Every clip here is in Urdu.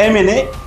MNA,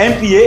MPA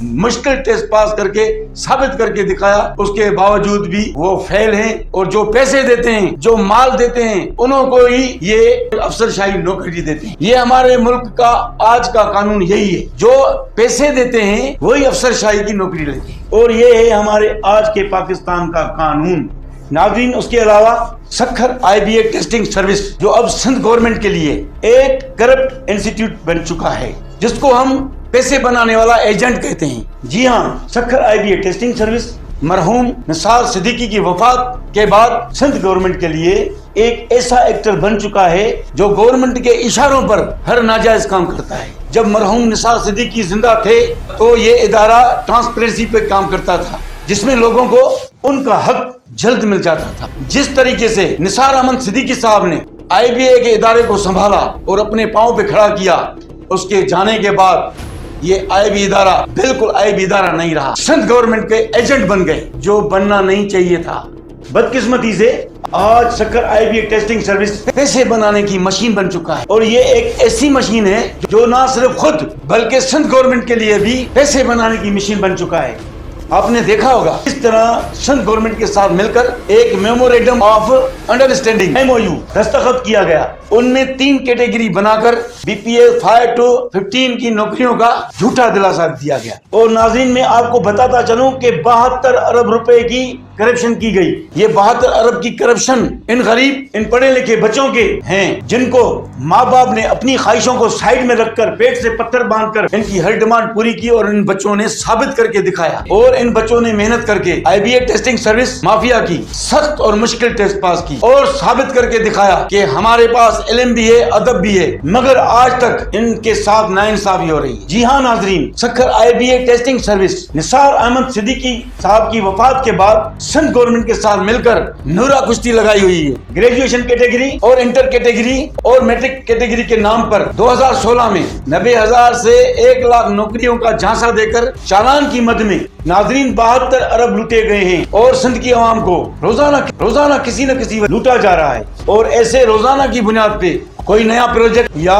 مشکل ٹیسٹ پاس کر کے ثابت کر کے دکھایا، اس کے باوجود بھی وہ فیل ہیں، اور جو پیسے دیتے ہیں، جو مال دیتے ہیں، انہوں کو ہی یہ افسر شاہی نوکری دیتے ہیں۔ یہ ہمارے ملک کا آج کا قانون یہی ہے، جو پیسے دیتے ہیں وہی افسر شاہی کی نوکری لیتے ہیں، اور یہ ہے ہمارے آج کے پاکستان کا قانون۔ ناظرین، اس کے علاوہ Sukkur I B A testing service جو اب سندھ گورنمنٹ کے لیے ایک کرپٹ انسٹیٹیوٹ بن چکا ہے، جس کو ہم پیسے بنانے والا ایجنٹ کہتے ہیں۔ جی ہاں، Sukkur I B A testing service مرحوم نثار صدیقی کی وفات کے بعد سندھ گورنمنٹ کے لیے ایک ایسا ایکٹر بن چکا ہے جو گورنمنٹ کے اشاروں پر ہر ناجائز کام کرتا ہے۔ جب مرحوم نثار صدیقی زندہ تھے تو یہ ادارہ ٹرانسپیرنسی پہ کام کرتا تھا، جس میں لوگوں کو ان کا حق جلد مل جاتا تھا۔ جس طریقے سے نثار احمد صدیقی صاحب نے آئی بی اے کے ادارے کو سنبھالا اور اپنے پاؤں پہ کھڑا کیا، اس کے جانے کے بعد یہ آئی بی ادارہ بالکل آئی بی ادارہ نہیں رہا، سندھ گورنمنٹ کے ایجنٹ بن گئے، جو بننا نہیں چاہیے تھا۔ بدقسمتی سے آج Sukkur I B A testing service پیسے بنانے کی مشین بن چکا ہے، اور یہ ایک ایسی مشین ہے جو نہ صرف خود بلکہ سندھ گورنمنٹ کے لیے بھی پیسے بنانے کی مشین بن چکا ہے۔ آپ نے دیکھا ہوگا اس طرح سندھ گورنمنٹ کے ساتھ مل کر ایک میمورینڈم آف انڈرسٹینڈنگ MOU دستخط کیا گیا، ان میں 3 کیٹیگری بنا کر BPL 5 to 15 کی نوکریوں کا جھوٹا دلاسا دیا گیا۔ اور ناظرین، میں آپ کو بتاتا چلوں کہ 72 ارب روپے کی کرپشن کی گئی۔ یہ 72 ارب کی کرپشن ان غریب، ان پڑھے لکھے بچوں کے ہیں، جن کو ماں باپ نے اپنی خواہشوں کو سائڈ میں رکھ کر پیٹ سے پتھر باندھ کر ان کی ہر ڈیمانڈ پوری کی، اور ان بچوں نے ثابت کر کے دکھایا، اور ان بچوں نے محنت کر کے I B A testing service mafia کی سخت اور مشکل ٹیسٹ پاس کی، اور ثابت کر کے دکھایا کہ ہمارے پاس علم بھی ہے، ادب بھی ہے، مگر آج تک ان کے ساتھ ناانصافی ہو رہی ہے۔ جی ہاں ناظرین، Sukkur I B A testing service نثار احمد صدیقی صاحب کی وفات کے بعد سندھ گورنمنٹ کے ساتھ مل کر نورا کشتی لگائی ہوئی ہے۔ گریجویشن کیٹیگری اور انٹر کیٹیگری اور میٹرک کیٹیگری کے نام پر 2016 میں 90,000 سے 1 لاکھ نوکریوں کا جھانسا دے کر چالان کی مد میں ناظرین 72 ارب لوٹے گئے ہیں، اور سندھ کی عوام کو روزانہ کسی نہ کسی لوٹا جا رہا ہے، اور ایسے روزانہ کی بنیاد پہ کوئی نیا پروجیکٹ یا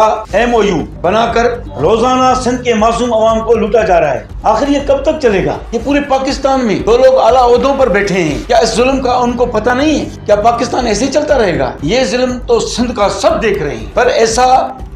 MOU بنا کر روزانہ سندھ کے معصوم عوام کو لوٹا جا رہا ہے۔ آخر یہ کب تک چلے گا؟ یہ پورے پاکستان میں 2 لوگ اعلیٰ عہدوں پر بیٹھے ہیں، کیا اس ظلم کا ان کو پتہ نہیں ہے؟ کیا پاکستان ایسے ہی چلتا رہے گا؟ یہ ظلم تو سندھ کا سب دیکھ رہے ہیں، پر ایسا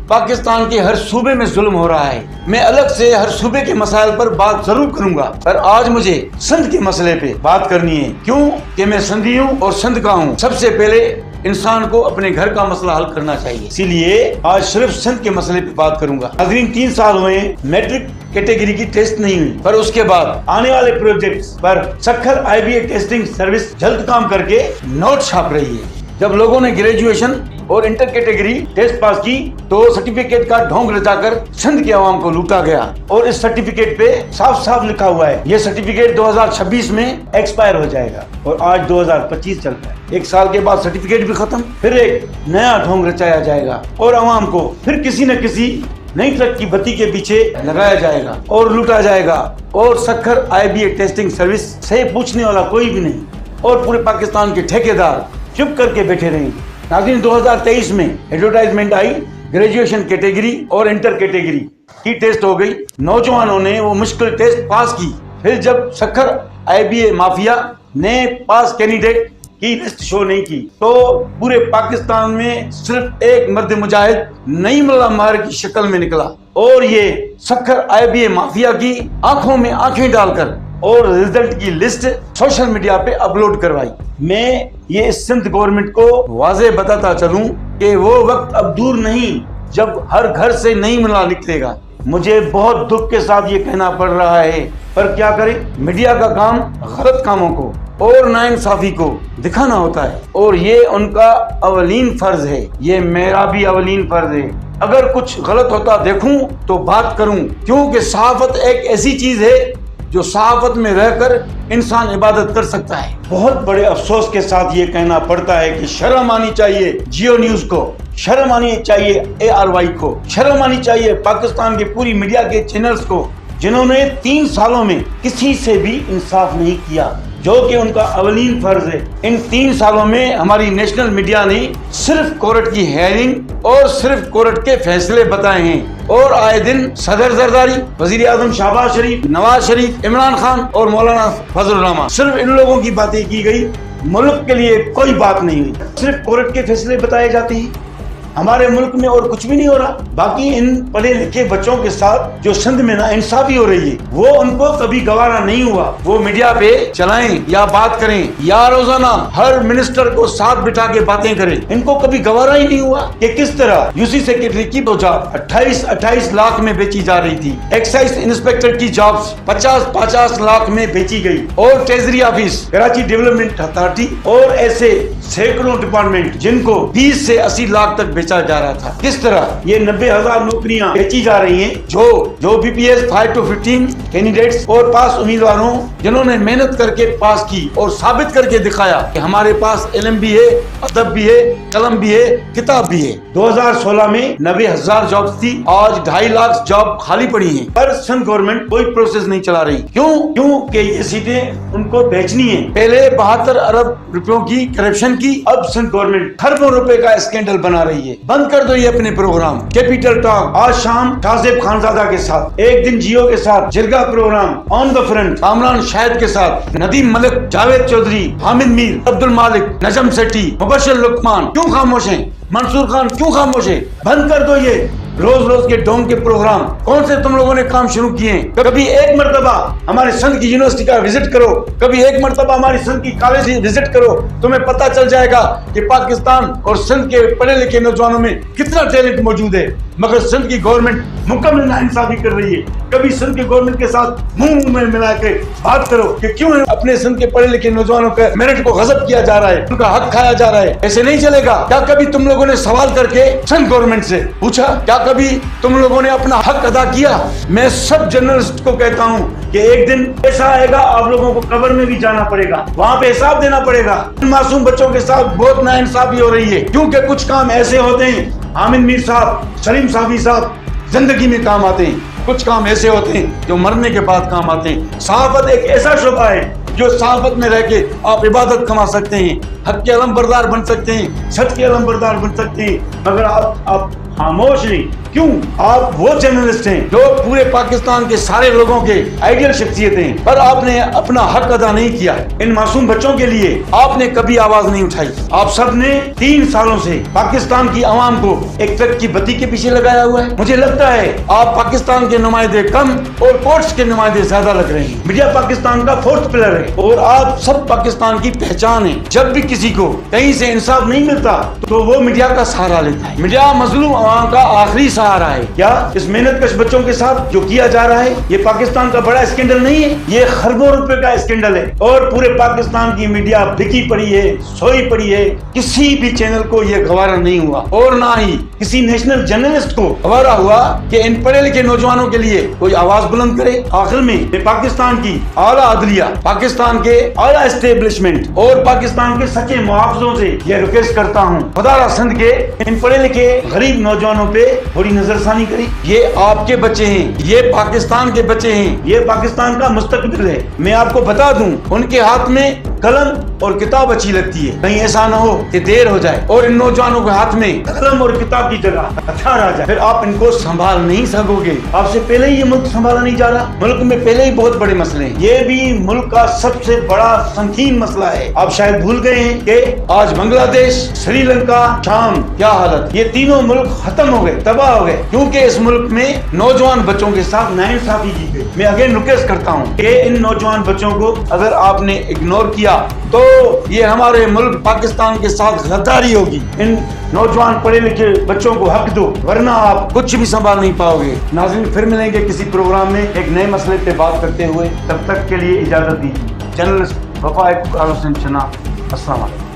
پاکستان کے ہر صوبے میں ظلم ہو رہا ہے۔ میں الگ سے ہر صوبے کے مسائل پر بات ضرور کروں گا، پر آج مجھے سندھ کے مسئلے پہ بات کرنی ہے، کیوں کہ میں سندھی ہوں اور سندھ کا ہوں۔ سب سے پہلے انسان کو اپنے گھر کا مسئلہ حل کرنا چاہیے، اسی لیے آج صرف سندھ کے مسئلے پہ بات کروں گا۔ ناظرین، 3 سال ہوئے میٹرک کیٹیگری کی ٹیسٹ نہیں ہوئی، پر اس کے بعد آنے والے پروجیکٹس پر Sukkur I B A testing service جلد کام کر کے نوٹ چھاپ رہی ہے۔ جب لوگوں نے گریجویشن اور انٹر کیٹیگری ٹیسٹ پاس کی تو سرٹیفکیٹ کا ڈھونگ رچا کر سندھ کے عوام کو لوٹا گیا، اور اس سرٹیفکیٹ پہ صاف صاف لکھا ہوا ہے یہ سرٹیفکیٹ 2026 میں ایکسپائر ہو جائے گا، اور آج 2025 چل رہا ہے۔ 1 سال کے بعد سرٹیفکیٹ بھی ختم، پھر ایک نیا ڈھونگ رچایا جائے گا، اور عوام کو پھر کسی نہ کسی نئی ٹرک کی بتی کے پیچھے لگایا جائے گا اور لوٹا جائے گا، اور Sukkur I B A testing service سے پوچھنے والا کوئی بھی نہیں، اور پورے پاکستان کے ٹھیکیدار چپ کر کے بیٹھے رہیں۔ ناظرین، 2023 میں ایڈورٹائزمنٹ آئی، گریجویشن کیٹیگری اور انٹر کیٹیگری کی ٹیسٹ ہو گئی، نوجوانوں نے وہ مشکل ٹیسٹ پاس کی۔ پھر جب Sukkur I B a mafia نے پاس کینڈیڈیٹ کی لسٹ شو نہیں کی تو پورے پاکستان میں صرف ایک مرد مجاہد نعیم اللہ ماہر کی شکل میں نکلا، اور یہ Sukkur I B a mafia کی آنکھوں میں آنکھیں ڈال کر اور رزلٹ کی لسٹ سوشل میڈیا پہ اپلوڈ کروائی۔ میں یہ سندھ گورنمنٹ کو واضح بتاتا چلوں کہ وہ وقت اب دور نہیں جب ہر گھر سے نعیم اللہ نکلے گا۔ مجھے بہت دکھ کے ساتھ یہ کہنا پڑ رہا ہے، پر کیا کریں، میڈیا کا کام غلط کاموں کو اور ناانصافی کو دکھانا ہوتا ہے، اور یہ ان کا اولین فرض ہے، یہ میرا بھی اولین فرض ہے۔ اگر کچھ غلط ہوتا دیکھوں تو بات کروں، کیونکہ صحافت ایک ایسی چیز ہے جو صحافت میں رہ کر انسان عبادت کر سکتا ہے۔ بہت بڑے افسوس کے ساتھ یہ کہنا پڑتا ہے کہ شرم آنی چاہیے جیو نیوز کو، شرم آنی چاہیے ARY کو، شرم آنی چاہیے پاکستان کے پوری میڈیا کے چینلز کو، جنہوں نے 3 سالوں میں کسی سے بھی انصاف نہیں کیا، جو کہ ان کا اولین فرض ہے۔ ان 3 سالوں میں ہماری نیشنل میڈیا نے صرف کورٹ کی ہیئرنگ اور صرف کورٹ کے فیصلے بتائے ہیں، اور آئے دن صدر زرداری، وزیر اعظم شہباز شریف، نواز شریف، عمران خان اور مولانا فضل الرحمان، صرف ان لوگوں کی باتیں کی گئی، ملک کے لیے کوئی بات نہیں ہوئی۔ صرف کورٹ کے فیصلے بتائے جاتے ہیں، ہمارے ملک میں اور کچھ بھی نہیں ہو رہا۔ باقی ان پڑھے لکھے بچوں کے ساتھ جو سندھ میں نا انصافی ہو رہی ہے، وہ ان کو کبھی گوارا نہیں ہوا۔ وہ میڈیا پہ چلائیں یا بات کریں یا روزانہ ہر منسٹر کو ساتھ بٹھا کے باتیں کریں، ان کو کبھی گوارا ہی نہیں ہوا کہ کس طرح یوسی سیکرٹری کی جاب 28 لاکھ میں بیچی جا رہی تھی، ایکسائز انسپیکٹر کی جابس 50 لاکھ میں بیچی گئی، اور treasury office, Karachi development authority اور ایسے سینکڑوں ڈپارٹمنٹ جن کو 20 سے 80 لاکھ تک بیچا جا رہا تھا۔ کس طرح یہ 90,000 نوکریاں بیچی جا رہی ہیں جو B P S 5 to 15 candidates اور پاس امیدواروں جنہوں نے محنت کر کے پاس کی اور ثابت کر کے دکھایا کہ ہمارے پاس علم بھی ہے، ادب بھی ہے، قلم بھی ہے، کتاب بھی ہے۔ 2016 میں 90,000 جابس تھی، آج 2.5 لاکھ جاب خالی پڑی ہیں، پر سندھ گورنمنٹ کوئی پروسیس نہیں چلا رہی۔ کیوں کہ یہ سیٹیں ان کو بیچنی ہیں۔ پہلے 72 ارب روپیوں کی کرپشن کی، اب سندھ گورنمنٹ خربوں روپے کا اسکینڈل بنا رہی ہے۔ بند کر دو یہ اپنے پروگرام۔ کیپیٹل ٹاک آج شام شاہزیب خانزادہ کے ساتھ، ایک دن جیو کے ساتھ، Jirga program, on the front Kamran Shahid کے ساتھ، ندیم ملک، جاوید چودھری، حامد میر، عبد المالک، نجم سیٹھی، مبشر لقمان، کیوں خاموش ہیں؟ منصور خان کیوں خاموش ہے؟ بند کر دو یہ روز کے ڈونگ کے پروگرام۔ کون سے تم لوگوں نے کام شروع کیے ہیں؟ کبھی ایک مرتبہ ہمارے سندھ کی یونیورسٹی کا وزٹ کرو، کبھی ایک مرتبہ ہماری سندھ کی کالج وزٹ کرو، تمہیں پتہ چل جائے گا کہ پاکستان اور سندھ کے پڑھے لکھے نوجوانوں میں کتنا ٹیلنٹ موجود ہے، مگر سندھ کی گورنمنٹ مکمل ناانصافی کر رہی ہے۔ کبھی سندھ کی گورنمنٹ کے ساتھ منہ میں ملا کے بات کرو کہ کیوں اپنے سندھ کے پڑھے لکھے نوجوانوں کے میرٹ کو غصب کیا جا رہا ہے، ان کا حق کھایا جا رہا ہے۔ ایسے نہیں چلے گا۔ کیا کبھی تم لوگوں نے سوال کر کے سندھ گورنمنٹ سے پوچھا؟ کیا کبھی تم لوگوں نے اپنا حق ادا کیا؟ میں سب جرنلسٹ کو کہتا ہوں کہ ایک دن ایسا آئے گا آپ لوگوں کو قبر میں بھی جانا پڑے گا، وہاں پہ حساب دینا پڑے گا۔ ان معصوم بچوں کے ساتھ بہت ناانصافی ہو رہی ہے، کیونکہ کچھ کام ایسے ہوتے ہیں، حامد میر صاحب، سلیم صافی صاحب زندگی میں کام آتے ہیں، کچھ کام ایسے ہوتے ہیں جو مرنے کے بعد کام آتے ہیں۔ صحافت ایک ایسا شعبہ ہے جو صحافت میں رہ کے آپ عبادت کما سکتے ہیں، حق کے علم بردار بن سکتے ہیں، سچ کے علم بردار بن سکتے ہیں، مگر آپ خاموش نہیں۔ کیوں؟ آپ وہ جرنلسٹ ہیں جو پورے پاکستان کے سارے لوگوں کے آئیڈیل شخصیت ہیں، پر آپ نے اپنا حق ادا نہیں کیا۔ ان معصوم بچوں کے لیے آپ نے کبھی آواز نہیں اٹھائی۔ آپ سب نے 3 سالوں سے پاکستان کی عوام کو ایک ٹرک کی بتی کے پیچھے لگایا ہوا ہے۔ مجھے لگتا ہے آپ پاکستان کے نمائندے کم اور کورٹس کے نمائندے زیادہ لگ رہے ہیں۔ میڈیا پاکستان کا 4th پلر ہے اور آپ سب پاکستان کی پہچان ہے۔ جب بھی کسی کو کہیں سے انصاف نہیں ملتا تو وہ میڈیا کا سہارا لیتا ہے۔ میڈیا مظلوم عوام کا آخری سہارا ہے۔ کیا اس محنت کش بچوں کے ساتھ جو کیا جا رہا ہے یہ پاکستان کا بڑا اسکینڈل نہیں ہے؟ یہ خربوں روپے کا اسکینڈل ہے، اور پورے پاکستان کی میڈیا بکی پڑی ہے، سوئی پڑی ہے۔ کسی بھی چینل کو یہ گوارا نہیں ہوا، اور نہ ہی کسی نیشنل جرنلسٹ کو گوارا ہوا کہ ان پڑھے لکھے نوجوانوں کے لیے کوئی آواز بلند کرے۔ آخر میں پاکستان کی اعلیٰ عدلیہ، پاکستان کے اعلیٰ اسٹیبلشمنٹ اور پاکستان کے سچے محافظوں سے یہ ریکویسٹ کرتا ہوں، خدا را سندھ کے ان پڑھے لکھے غریب نوجوانوں پہ تھوڑی نظر ثانی کری۔ یہ آپ کے بچے ہیں، یہ پاکستان کے بچے ہیں، یہ پاکستان کا مستقبل ہے۔ میں آپ کو بتا دوں، ان کے ہاتھ میں قلم اور کتاب اچھی لگتی ہے، کہیں ایسا نہ ہو کہ دیر ہو جائے اور ان نوجوانوں کے ہاتھ میں قلم اور کتاب کی جگہ ہتھیار آ جائے، پھر آپ ان کو سنبھال نہیں سکو گے۔ آپ سے پہلے ہی یہ ملک سنبھالا نہیں جا رہا، ملک میں پہلے ہی بہت بڑے مسئلے ہیں، یہ بھی ملک کا سب سے بڑا سنگین مسئلہ ہے۔ آپ شاید بھول گئے ہیں کہ آج بنگلہ دیش، سری لنکا، شام، کیا حالت، یہ تینوں ملک ختم ہو گئے، تباہ ہو گئے، کیونکہ اس ملک میں نوجوان بچوں کے ساتھ ناانصافی کی گئی۔ میں اگین ریکویسٹ کرتا ہوں کہ ان نوجوان بچوں کو اگر آپ نے اگنور کیا تو یہ ہمارے ملک پاکستان کے ساتھ غداری ہوگی۔ ان نوجوان پڑھے لکھے بچوں کو حق دو، ورنہ آپ کچھ بھی سنبھال نہیں پاؤ گے۔ ناظرین، پھر ملیں گے کسی پروگرام میں ایک نئے مسئلے پہ بات کرتے ہوئے، تب تک کے لیے اجازت دیجیے۔ جرنلسٹ وفا اقبال حسین چنا، السلام علیکم۔